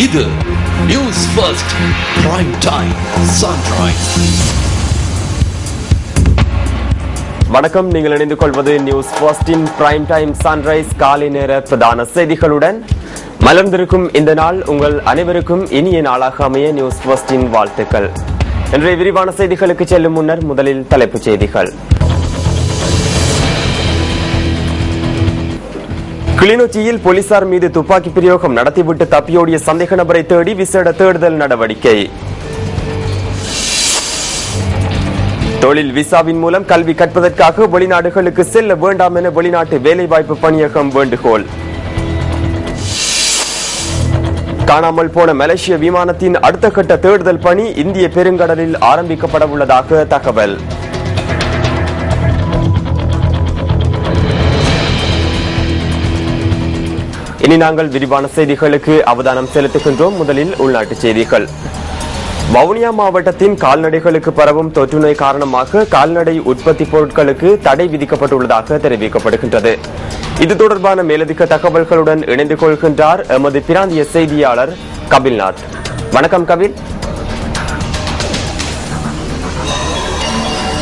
இது news first prime time sunrise. வணக்கம், நீங்கள் இணைந்து கொள்வது நியூஸ் ஃபர்ஸ்டின் பிரைம் டைம் சன்ரைஸ் காலை நேர பிரதான செய்திகளுடன். மலர்ந்திருக்கும் இந்த நாள் உங்கள் அனைவருக்கும் இனிய நாளாக அமைய நியூஸ் ஃபர்ஸ்டின் வாழ்த்துக்கள். இன்றைய விரிவான செய்திகளுக்கு செல்லும் முன்னர் முதலில் தலைப்புச் செய்திகள். கிளிநொச்சியில் போலீசார் மீது துப்பாக்கி பிரயோகம் நடத்திவிட்டு தப்பியோடிய சந்தேக நபரை தேடி விசேட தேடுதல் நடவடிக்கை. தொழில் விசாவின் மூலம் கல்வி கற்பதற்காக வெளிநாடுகளுக்கு செல்ல வேண்டாம் என வெளிநாட்டு வேலைவாய்ப்பு பணியகம் வேண்டுகோள். காணாமல் போன மலேசிய விமானத்தின் அடுத்த கட்ட தேடுதல் பணி இந்திய பெருங்கடலில் ஆரம்பிக்கப்பட உள்ளதாக தகவல். இனி நாங்கள் விரிவான செய்திகளுக்கு அவதானம் செலுத்துகின்றோம். முதலில் உள்நாட்டு செய்திகள். வவுனியா மாவட்டத்தின் கால்நடைகளுக்கு பரவும் தொற்று நோய் காரணமாக கால்நடை உற்பத்தி பொருட்களுக்கு தடை விதிக்கப்பட்டுள்ளதாக தெரிவிக்கப்படுகின்றது. இது தொடர்பான மேலதிக தகவல்களுடன் இணைந்து கொள்கின்றார் எமது பிராந்திய செய்தியாளர் கபில்நாத். வணக்கம் கபில்.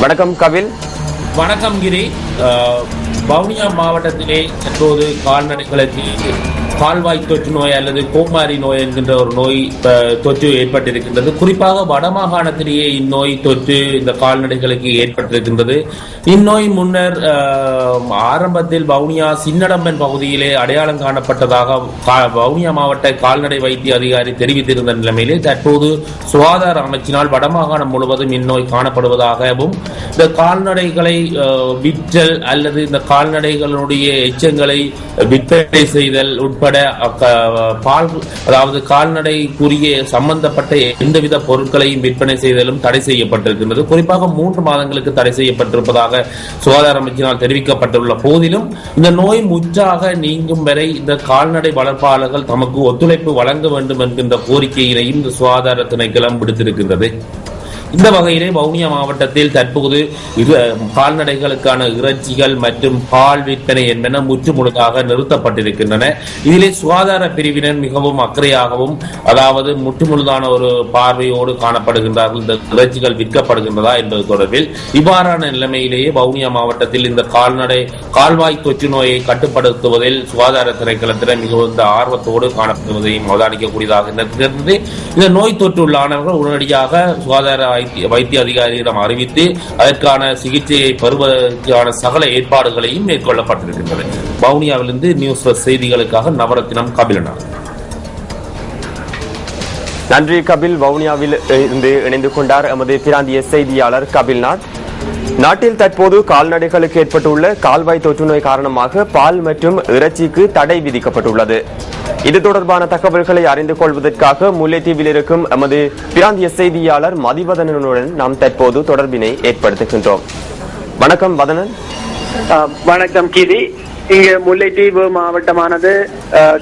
வணக்கம் கபில். வணக்கம் கிரி. வவுனியா மாவட்டத்திலே தற்போது கால்நடைகளுக்கு கால்வாய் தொற்று நோய் அல்லது கோமாரி நோய் என்கின்ற ஒரு நோய் தொற்று ஏற்பட்டிருக்கின்றது. குறிப்பாக வடமாகாணத்திலேயே இந்நோய் தொற்று இந்த கால்நடைகளுக்கு ஏற்பட்டிருக்கின்றது. இந்நோய் முன்னர் ஆரம்பத்தில் வவுனியா சின்னடம்பன் பகுதியிலே அடையாளம் காணப்பட்டதாக வவுனியா மாவட்ட கால்நடை வைத்திய அதிகாரி தெரிவித்திருந்த நிலைமையிலே தற்போது சுகாதார அமைச்சினால் வடமாகாணம் முழுவதும் இந்நோய் காணப்படுவதாகவும் இந்த கால்நடைகளை விற்றல் அல்லது இந்த கால்நடைகளுடைய எச்சங்களை விற்பனை செய்தல் உட்பட பால், அதாவது கால்நடைக்குரிய சம்பந்தப்பட்ட எந்தவித பொருட்களையும் விற்பனை செய்தலும் தடை செய்யப்பட்டிருக்கின்றது. குறிப்பாக 3 மாதங்களுக்கு தடை செய்யப்பட்டிருப்பதாக சுகாதார அமைச்சினால் தெரிவிக்கப்பட்டுள்ள போதிலும் இந்த நோய் முற்றாக நீங்கும் வரை இந்த கால்நடை வளர்ப்பாளர்கள் தமக்கு ஒத்துழைப்பு வழங்க வேண்டும் என்கின்ற கோரிக்கையினையும் இந்த சுகாதார திணைக்களம் விடுத்திருக்கின்றது. இந்த வகையிலே வவுனியா மாவட்டத்தில் தற்போது கால்நடைகளுக்கான இறைச்சிகள் மற்றும் பால் விற்பனை என்பன முற்றுமுழுதாக நிறுத்தப்பட்டிருக்கின்றன. இதிலே சுகாதார பிரிவினர் மிகவும் அக்கறையாகவும், அதாவது முற்றுமுழுதான ஒரு பார்வையோடு காணப்படுகின்றார்கள். இந்த இறைச்சிகள் விற்கப்படுகின்றதா என்பது தொடர்பில் இவ்வாறான நிலைமையிலேயே வவுனியா மாவட்டத்தில் இந்த கால்வாய் தொற்று நோயை கட்டுப்படுத்துவதில் சுகாதார திணைக்களத்தினர் மிகுந்த ஆர்வத்தோடு காணப்படுவதையும் அவதானிக்கக்கூடியதாக இருக்கிறது. இந்த நோய் தொற்றுள்ளானவர்கள் உடனடியாக சுகாதார வைத்திய அதிகாரியிடம் அறிவித்து அதற்கான சிகிச்சையை பெறுவதற்கான சகல ஏற்பாடுகளையும் மேற்கொள்ளப்பட்டிருக்கின்றன. வவுனியாவிலிருந்து நியூஸ் செய்திகளுக்காக நவரத்தினம் கபிலநாத். நன்றி கபில். வவுனியாவில் இருந்து இணைந்து கொண்டார் எமது பிராந்திய செய்தியாளர் கபில்நாத். நாட்டில் தற்போது கால்நடைகளுக்கு ஏற்பட்டுள்ள கால்வாய் தொற்று நோய் காரணமாக பால் மற்றும் இறைச்சிக்கு தடை விதிக்கப்பட்டுள்ளது. இது தொடர்பான தகவல்களை அறிந்து கொள்வதற்காக முல்லைத்தீவில் இருக்கும் எமது பிராந்திய செய்தியாளர் மதிவதனனுடன் நாம் தற்போது தொடர்பினை ஏற்படுத்துகின்றோம். வணக்கம் வதனன். வணக்கம் கிரி. இங்கு முல்லைத்தீவு மாவட்டமானது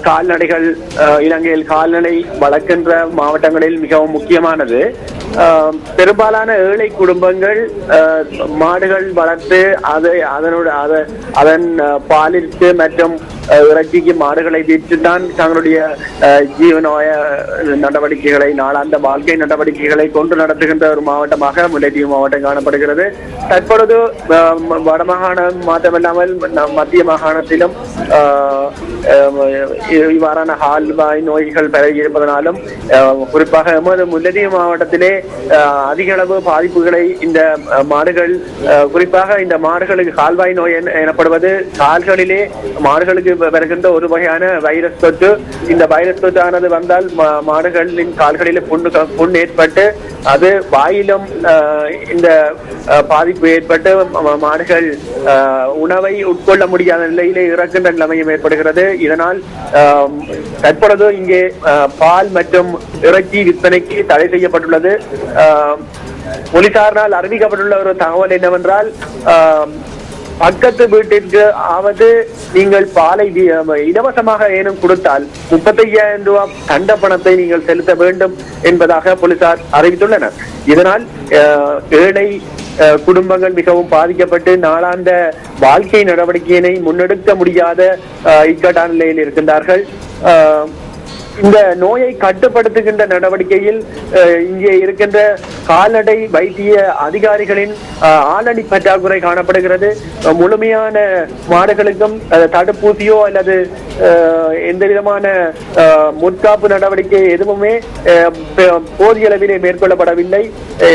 கால்நடைகள் இலங்கையில் கால்நடை வளர்க்கின்ற மாவட்டங்களில் மிகவும் முக்கியமானது. பெரும்பாலான ஏழை குடும்பங்கள் மாடுகள் வளர்த்து அதன் பாலிற்கு மற்றும் இறைச்சிக்கு மாடுகளை விற்றுத்தான் தங்களுடைய ஜீவநோய நடவடிக்கைகளை, நாளாந்த வாழ்க்கை நடவடிக்கைகளை கொண்டு நடத்துகின்ற ஒரு மாவட்டமாக முல்லைத்தீவு மாவட்டம் காணப்படுகிறது. தற்பொழுது வடமாகாணம் மாத்திரமில்லாமல் மத்திய மாகாணத்திலும் இவ்வாறான கால்வாய் நோய்கள் பரவி இருப்பதனாலும் குறிப்பாக எமது முல்லைத்தீவு மாவட்டத்திலே அதிக அளவு பாதிப்புகளை இந்த மாடுகள், குறிப்பாக இந்த மாடுகளுக்கு கால்வாய் நோய் எனப்படுவது கால்களிலே மாடுகளுக்கு வருகின்ற ஒரு வகையான வைரஸ் தொற்று. இந்த வைரஸ் தொற்றானது வந்தால் மாடுகளின் கால்களில் புண் ஏற்பட்டு அது வாயிலும் இந்த பாதிப்பு ஏற்பட்டு மாடுகள் உணவை உட்கொள்ள முடியாத நிலையிலே இறக்கின்ற நிலைமையும் ஏற்படுகிறது. இதனால் தற்பொழுது இங்கே பால் மற்றும் இறைச்சி விற்பனைக்கு தடை செய்யப்பட்டுள்ளது. போலீசாரால் அறிவிக்கப்பட்டுள்ள ஒரு தகவல் என்னவென்றால், பக்கத்து வீட்டிற்கு ஆவது நீங்கள் பாலை இலவசமாக ஏனும் கொடுத்தால் 35,000 ரூபாய் தண்ட பணத்தை நீங்கள் செலுத்த வேண்டும் என்பதாக போலீசார் அறிவித்துள்ளனர். இதனால் ஏழை குடும்பங்கள் மிகவும் பாதிக்கப்பட்டு நாளாந்த வாழ்க்கை நடவடிக்கையினை முன்னெடுக்க முடியாத இக்கட்டான நிலையில் இருக்கின்றார்கள். இந்த நோயை கட்டுப்படுத்துகின்ற நடவடிக்கையில் இங்கே இருக்கின்ற கால்நடை வைத்திய அதிகாரிகளின் ஆளணி பற்றாக்குறை காணப்படுகிறது. முழுமையான மாடுகளுக்கும் தடுப்பூசியோ அல்லது எந்த விதமான முற்காப்பு நடவடிக்கை எதுவுமே போதிய அளவிலே மேற்கொள்ளப்படவில்லை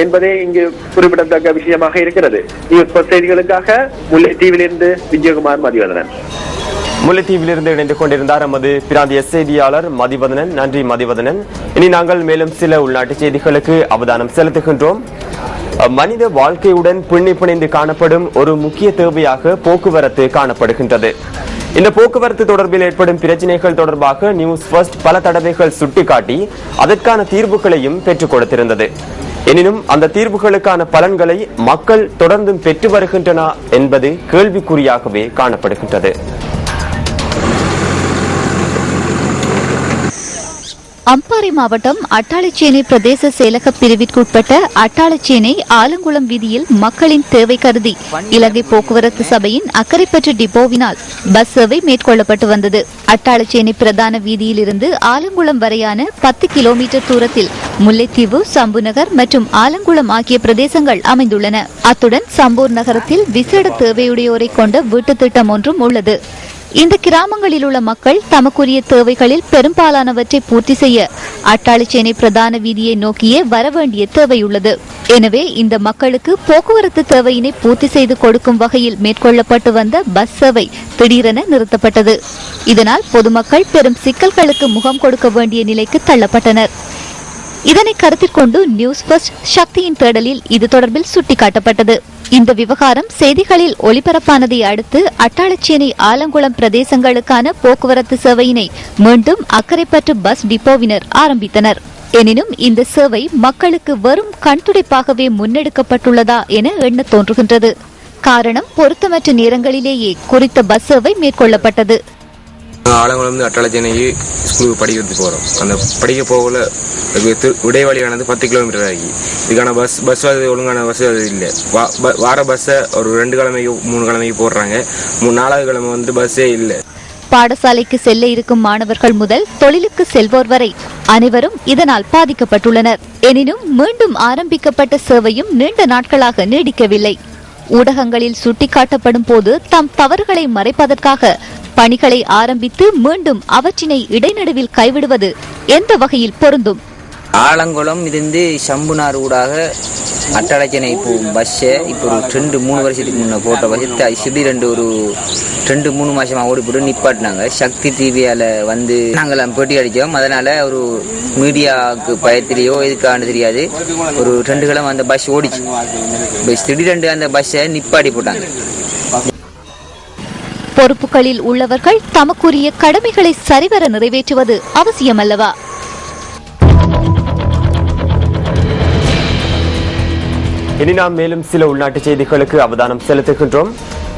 என்பதே இங்கு குறிப்பிடத்தக்க விஷயமாக இருக்கிறது. செய்திகளுக்காக முல்லைத்தீவிலிருந்து விஜயகுமார் மதிவதனன். முல்லைத்தீவிலிருந்து இணைந்து கொண்டிருந்தார் நமது பிராந்திய செய்தியாளர் மதிவதனன். நன்றி மதிவதனன். இனி நாங்கள் மேலும் சில உள்நாட்டு செய்திகளுக்கு அவதானம் செலுத்துகின்றோம். மனித வாழ்க்கையுடன் பின்னி பிணைந்து காணப்படும் ஒரு முக்கிய தேவையாக போக்குவரத்து காணப்படுகின்றது. இந்த போக்குவரத்து தொடர்பில் ஏற்படும் பிரச்சினைகள் தொடர்பாக நியூஸ் ஃபர்ஸ்ட் பல தடவைகள் சுட்டிக்காட்டி அதற்கான தீர்வுகளையும் பெற்றுக் கொடுத்திருந்தது. எனினும் அந்த தீர்வுகளுக்கான பலன்களை மக்கள் தொடர்ந்தும் பெற்று வருகின்றன என்பது கேள்விக்குறியாகவே காணப்படுகின்றது. அம்பாறை மாவட்டம் அட்டாளச்சேனை பிரதேச செயலக பிரிவிற்குட்பட்ட அட்டாளச்சேனை ஆலங்குளம் வீதியில் மக்களின் தேவை கருதி இலங்கை போக்குவரத்து சபையின் அக்கரைப்பற்று டிப்போவினால் பஸ் சேவை மேற்கொள்ளப்பட்டு வந்தது. அட்டாளச்சேனை பிரதான வீதியிலிருந்து ஆலங்குளம் வரையான 10 கிலோமீட்டர் தூரத்தில் முல்லைத்தீவு, சம்புநகர் மற்றும் ஆலங்குளம் ஆகிய பிரதேசங்கள் அமைந்துள்ளன. அத்துடன் சம்பூர் நகரத்தில் விசேட தேவையுடையோரை கொண்ட வீட்டுத் திட்டம் ஒன்றும் உள்ளது. இந்த கிராமங்களில் உள்ள மக்கள் தமக்குரிய தேவைகளில் பெரும்பாலானவற்றை பூர்த்தி செய்ய அட்டாளச்சேனை பிரதான வீதியை நோக்கியே வரவேண்டிய தேவையுள்ளது. எனவே இந்த மக்களுக்கு போக்குவரத்து தேவையினை பூர்த்தி செய்து கொடுக்கும் வகையில் மேற்கொள்ளப்பட்டு வந்த பஸ் சேவை திடீரென நிறுத்தப்பட்டது. இதனால் பொதுமக்கள் பெரும் சிக்கல்களுக்கு முகம் கொடுக்க வேண்டிய நிலைக்கு தள்ளப்பட்டனர். இதனை கருத்தில் கொண்டு நியூஸ் ஃபர்ஸ்ட் சக்தியின் தேடலில் இது தொடர்பில் சுட்டிக்காட்டப்பட்டது. இந்த விவகாரம் செய்திகளில் ஒளிபரப்பானதை அடுத்து அட்டாளச்சேனை ஆலங்குளம் பிரதேசங்களுக்கான போக்குவரத்து சேவையினை மீண்டும் அக்கரைப்பற்று பஸ் டிப்போவினர் ஆரம்பித்தனர். எனினும் இந்த சேவை மக்களுக்கு வெறும் கண்துடைப்பாகவே முன்னெடுக்கப்பட்டுள்ளதா என எண்ண தோன்றுகின்றது. காரணம் பொருத்தமற்ற நேரங்களிலேயே குறித்த பஸ் சேவை மேற்கொள்ளப்பட்டது. ஆலங்குளம் அட்டாளச்சேனைக்கு ஸ்கூலுக்கு படிக்கிறதுக்கு போகிறோம். அந்த படிக்க போகல இடைவெளியானது 10 கிலோமீட்டர் ஆகி இதுக்கான பஸ் வசதி ஒழுங்கான வசதி இல்லை. வார பஸ்ஸை ஒரு 2 கிழமைக்கு 3 கிழமைக்கு போடுறாங்க. 4வது கிழமை வந்து பஸ்ஸே இல்லை. பாடசாலைக்கு செல்ல இருக்கும் மாணவர்கள் முதல் தொழிலுக்கு செல்வோர் வரை அனைவரும் இதனால் பாதிக்கப்பட்டுள்ளனர். எனினும் மீண்டும் ஆரம்பிக்கப்பட்ட சேவையும் நீண்ட நாட்களாக நீடிக்கவில்லை. ஊடகங்களில் சுட்டிக்காட்டப்படும் போது தம் தவறுகளை மறைப்பதற்காக பணிகளை ஆரம்பித்து மீண்டும் அவற்றினை இடைநடுவில் கைவிடுவது எந்த வகையில் பொருந்தும்? ஆலங்குளம் இருந்து சம்புனார் ஊடாக அட்டாளச்சேனை போகும் பஸ்ஸை இப்போ ஒரு 2-3 வருஷத்துக்கு முன்னே போட்ட பஸ்ஸை திடீரென்று ஒரு 2-3 மாசமாக ஓடி போட்டு நிப்பாட்டினாங்க. சக்தி டிவியால் வந்து நாங்கள் பேட்டி அடித்தோம். அதனால் ஒரு மீடியாவுக்கு பயத்திலேயோ எதுக்கானு தெரியாது, ஒரு 2 கிழமை அந்த பஸ் ஓடிச்சு. திடீரென்று அந்த பஸ்ஸை நிப்பாட்டி போட்டாங்க. பொறுப்புகளில் உள்ளவர்கள் தமக்குரிய கடமைகளை சரிவர நிறைவேற்றுவது அவசியமல்லவா? இனி நாம் மேலும் சில உள்நாட்டு செய்திகளுக்கு அவதானம் செலுத்துகின்றோம்.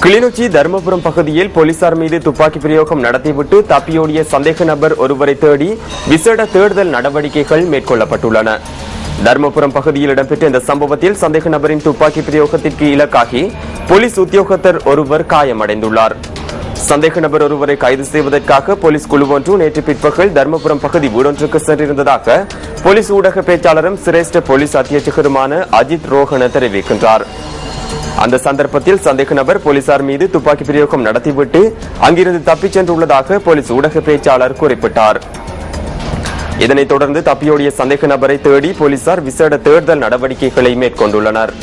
கிளிநொச்சி தர்மபுரம் பகுதியில் போலீசார் மீது துப்பாக்கி பிரயோகம் நடத்திவிட்டு தப்பியோடிய சந்தேக நபர் ஒருவரை தேடி விசேட தேடுதல் நடவடிக்கைகள் மேற்கொள்ளப்பட்டுள்ளன. தர்மபுரம் பகுதியில் இடம்பெற்ற இந்த சம்பவத்தில் சந்தேக நபரின் துப்பாக்கி பிரயோகத்திற்கு இலக்காகி போலீஸ் உத்தியோகத்தர் ஒருவர் காயமடைந்துள்ளார். சந்தேக நபர் ஒருவரை கைது செய்வதற்காக போலீஸ் குழு ஒன்று நேற்று பிற்பகல் தர்மபுரம் பகுதி வீடொன்றுக்கு சென்றிருந்ததாக போலீஸ் ஊடக பேச்சாளரும் சிரேஷ்ட போலீஸ் அத்தியட்சகருமான அஜித் ரோஹன தெரிவிக்கின்றார். அந்த சந்தர்ப்பத்தில் சந்தேக நபர் போலீசார் மீது துப்பாக்கி பிரயோகம் நடத்திவிட்டு அங்கிருந்து தப்பிச் சென்றுள்ளதாக போலீஸ் ஊடக பேச்சாளர் குறிப்பிட்டார். இதனைத் தொடர்ந்து தப்பியோடிய சந்தேக நபரை தேடி போலீசார் விசேட தேடுதல் நடவடிக்கைகளை மேற்கொண்டுள்ளனர்.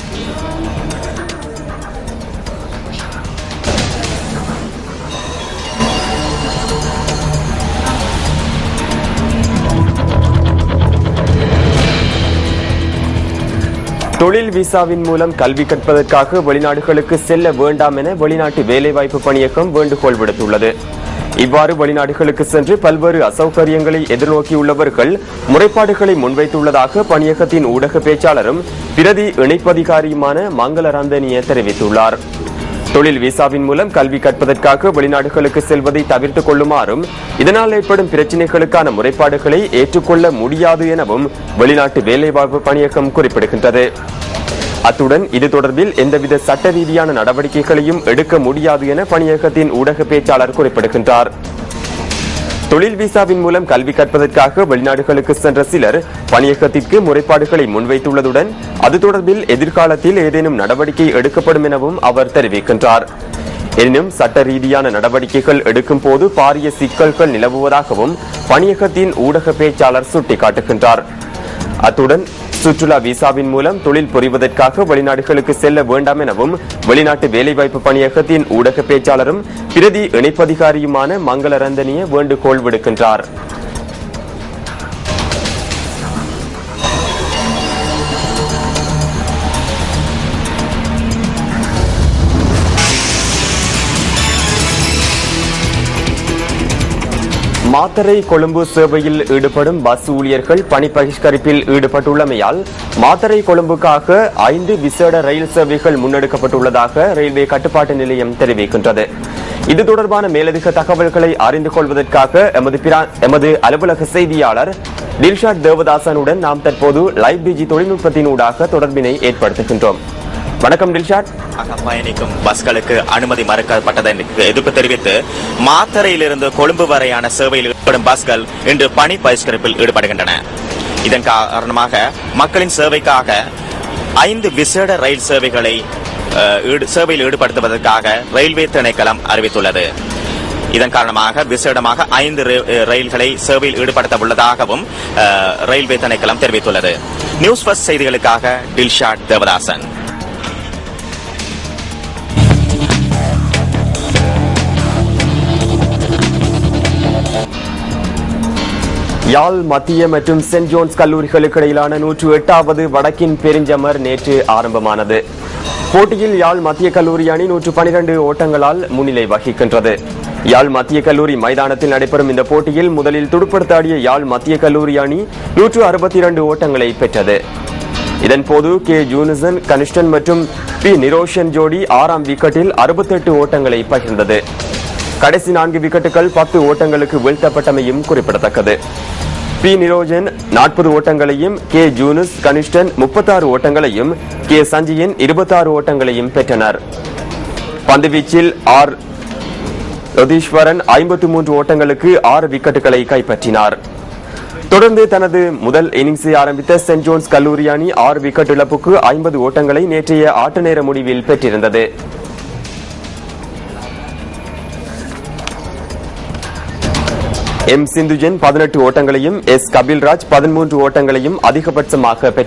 தொழில் விசாவின் மூலம் கல்வி கற்பதற்காக வெளிநாடுகளுக்கு செல்ல வேண்டாம் என வெளிநாட்டு வேலைவாய்ப்பு பணியகம் வேண்டுகோள் விடுத்துள்ளது. இவ்வாறு வெளிநாடுகளுக்கு சென்று பல்வேறு அசௌகரியங்களை எதிர்நோக்கியுள்ளவர்கள் முறைப்பாடுகளை முன்வைத்துள்ளதாக பணியகத்தின் ஊடக பேச்சாளரும் பிரதி இணைப்பதிகாரியுமான மங்களரந்தனிய தெரிவித்துள்ளார். தொழில் விசாவின் மூலம் கல்வி கற்பதற்காக வெளிநாடுகளுக்கு செல்வதை தவிர்த்துக் கொள்ளுமாறும் இதனால் ஏற்படும் பிரச்சினைகளுக்கான முறைப்பாடுகளை ஏற்றுக்கொள்ள முடியாது எனவும் வெளிநாட்டு வேலைவாய்ப்பு பணியகம் குறிப்பிடுகின்றது. அத்துடன் இது தொடர்பில் எந்தவித சட்ட ரீதியான நடவடிக்கைகளையும் எடுக்க முடியாது என பணியகத்தின் ஊடக பேச்சாளர் குறிப்பிடுகின்றார். தொழில் விசாவின் மூலம் கல்வி கற்பதற்காக வெளிநாடுகளுக்கு சென்ற சிலர் பணியகத்திற்கு முறைப்பாடுகளை முன்வைத்துள்ளதுடன் அது தொடர்பில் எதிர்காலத்தில் ஏதேனும் நடவடிக்கை எடுக்கப்படும் எனவும் அவர் தெரிவிக்கின்றார். எனினும் சட்ட ரீதியான நடவடிக்கைகள் எடுக்கும் போது பாரிய சிக்கல்கள் நிலவுவதாகவும் பணியகத்தின் ஊடக பேச்சாளர் சுட்டிக்காட்டுகின்றார். அத்துடன் சுற்றுலா விசாவின் மூலம் தொழில் புரிவதற்காக வெளிநாடுகளுக்கு செல்ல வேண்டாம் எனவும் வெளிநாட்டு வேலைவாய்ப்பு பணியகத்தின் ஊடக பேச்சாளரும் பிரதி இணைப்பதிகாரியுமான மங்கள ரந்தனிய வேண்டுகோள் விடுக்கின்றார். மாத்தறை கொழும்பு சேவையில் ஈடுபடும் பஸ் ஊழியர்கள் பணி பகிஷ்கரிப்பில் ஈடுபட்டுள்ளமையால் மாத்தறை கொழும்புக்காக 5 விசேட ரயில் சேவைகள் முன்னெடுக்கப்பட்டுள்ளதாக ரயில்வே கட்டுப்பாட்டு நிலையம் தெரிவிக்கின்றது. இது தொடர்பான மேலதிக தகவல்களை அறிந்து கொள்வதற்காக எமது அலுவலக செய்தியாளர் டில்ஷாட் தேவதாசனுடன் நாம் தற்போது லைவ் டிஜி தொழில்நுட்பத்தினூடாக தொடர்பினை ஏற்படுத்துகின்றோம். வணக்கம் டில்ஷாட். பயணிக்கும் பஸ்களுக்கு அனுமதி மறுக்கப்பட்டதற்கு எதிர்ப்பு தெரிவித்து மாத்தறையிலிருந்து கொழும்பு வரையான சேவையில் ஈடுபடும் பஸ்கள் இன்று பணி பகிஷ்கரிப்பில் ஈடுபடுகின்றன. இதன் காரணமாக மக்களின் சேவைக்காக 5 விசேட ரயில் சேவைகளை சேவையில் ஈடுபடுத்துவதற்காக ரயில்வே திணைக்களம் அறிவித்துள்ளது. இதன் காரணமாக விசேடமாக 5 ரயில்களை சேவையில் ஈடுபடுத்த உள்ளதாகவும் ரயில்வே திணைக்களம் தெரிவித்துள்ளது. நியூஸ் ஃபர்ஸ்ட் செய்திகளுக்காக டில்ஷாட் தேவதாசன். யாழ் மத்திய மற்றும் சென்ட் ஜோன்ஸ் கல்லூரிகளுக்கு இடையிலான 108வது வடக்கின் பெருஞ்சமர் நேற்று ஆரம்பமானது. போட்டியில் யாழ் மத்திய கல்லூரி அணி 112 ஓட்டங்களால் முன்னிலை வகிக்கின்றது. யாழ் மத்திய கல்லூரி மைதானத்தில் நடைபெறும் இந்த போட்டியில் முதலில் துடுப்படுத்தாடிய யாழ் மத்திய கல்லூரி அணி 162 ஓட்டங்களை பெற்றது. இதன்போது கே ஜூனிசன் கனிஷ்டன் மற்றும் பி நிரோஷன் ஜோடி 6ஆம் விக்கெட்டில் 68 ஓட்டங்களை பகிர்ந்தது. கடைசி 4 விக்கெட்டுகள் 10 ஓட்டங்களுக்கு வீழ்த்தப்பட்டமையும் குறிப்பிடத்தக்கது. பி நிரோஜன் 40 ஓட்டங்களையும் கே ஜூனிஸ் கனிஷ்டன் 36 ஓட்டங்களையும் கே சஞ்சயன் 26 ஓட்டங்களையும் பெற்றனர். பந்துவீச்சில் ஆர் யதீஸ்வரன் 53 ஓட்டங்களுக்கு 6 விக்கெட்டுகளை கைப்பற்றினார். தொடர்ந்து தனது முதல் இன்னிங்ஸை ஆரம்பித்த சென்ட் ஜோன்ஸ் கல்லூரி அணி 6 விக்கெட் இழப்புக்கு 50 ஓட்டங்களை நேற்றைய ஆட்ட நேர முடிவில் பெற்றிருந்தது. எம் சிந்துஜன் 18 ஓட்டங்களையும் எஸ் கபில்ராஜ் 13 ஓட்டங்களையும் அதிகபட்சமாக பெற்றார்.